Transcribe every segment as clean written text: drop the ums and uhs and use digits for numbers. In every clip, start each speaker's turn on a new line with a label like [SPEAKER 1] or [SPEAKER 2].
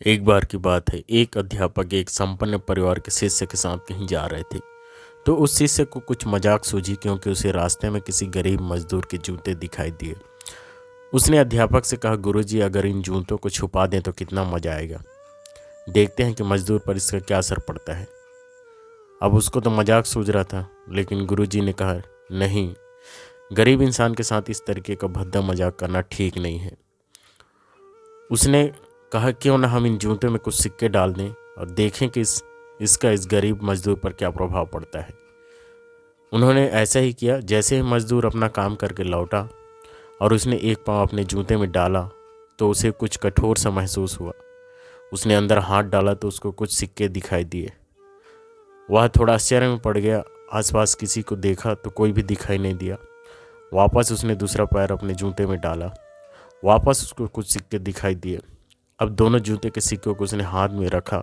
[SPEAKER 1] एक बार की बात है, एक अध्यापक एक संपन्न परिवार के शिष्य के साथ कहीं जा रहे थे। तो उस शिष्य को कुछ मजाक सूझी क्योंकि उसे रास्ते में किसी गरीब मजदूर के जूते दिखाई दिए। उसने अध्यापक से कहा, गुरुजी, अगर इन जूतों को छुपा दें तो कितना मजा आएगा। देखते हैं कि मजदूर पर इसका क्या असर पड़ता है। अब उसको तो मजाक सूझ रहा था, लेकिन गुरुजी ने कहा, नहीं, गरीब इंसान के साथ इस तरीके का भद्दा मजाक करना ठीक नहीं है। उसने कहा, क्यों ना हम इन जूतों में कुछ सिक्के डाल दें और देखें कि इसका इस गरीब मजदूर पर क्या प्रभाव पड़ता है। उन्होंने ऐसा ही किया। जैसे ही मजदूर अपना काम करके लौटा और उसने एक पाँव अपने जूते में डाला तो उसे कुछ कठोर सा महसूस हुआ। उसने अंदर हाथ डाला तो उसको कुछ सिक्के दिखाई दिए। वह थोड़ा आश्चर्य में पड़ गया। आसपास किसी को देखा तो कोई भी दिखाई नहीं दिया। वापस उसने दूसरा पैर अपने जूते में डाला, वापस उसको कुछ सिक्के दिखाई दिए। अब दोनों जूते के सिक्कों को उसने हाथ में रखा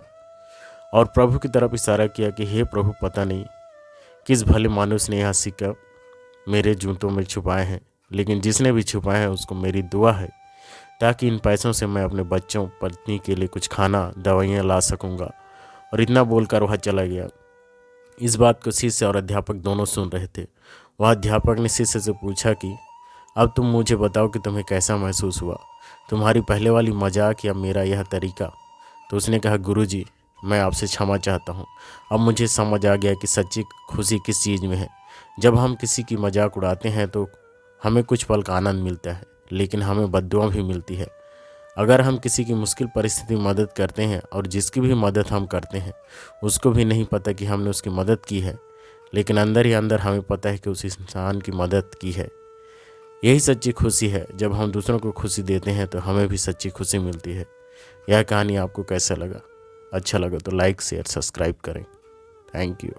[SPEAKER 1] और प्रभु की तरफ इशारा किया कि हे प्रभु, पता नहीं किस भले मानुस ने यह सिक्का मेरे जूतों में छुपाए हैं, लेकिन जिसने भी छुपाए हैं उसको मेरी दुआ है ताकि इन पैसों से मैं अपने बच्चों पत्नी के लिए कुछ खाना दवाइयाँ ला सकूँगा। और इतना बोलकर वह चला गया। इस बात को शिष्य और अध्यापक दोनों सुन रहे थे। वह अध्यापक ने शिष्य से पूछा कि अब तुम मुझे बताओ कि तुम्हें कैसा महसूस हुआ, तुम्हारी पहले वाली मजाक या मेरा यह तरीका। तो उसने कहा, गुरुजी, मैं आपसे क्षमा चाहता हूँ। अब मुझे समझ आ गया कि सच्ची खुशी किस चीज़ में है। जब हम किसी की मजाक उड़ाते हैं तो हमें कुछ पल का आनंद मिलता है, लेकिन हमें बद्दुआ भी मिलती है। अगर हम किसी की मुश्किल परिस्थिति में मदद करते हैं और जिसकी भी मदद हम करते हैं उसको भी नहीं पता कि हमने उसकी मदद की है, लेकिन अंदर ही अंदर हमें पता है कि उस इंसान की मदद की है। यही सच्ची खुशी है। जब हम दूसरों को खुशी देते हैं तो हमें भी सच्ची खुशी मिलती है। यह कहानी आपको कैसा लगा? अच्छा लगा तो लाइक, शेयर, सब्सक्राइब करें। Thank you.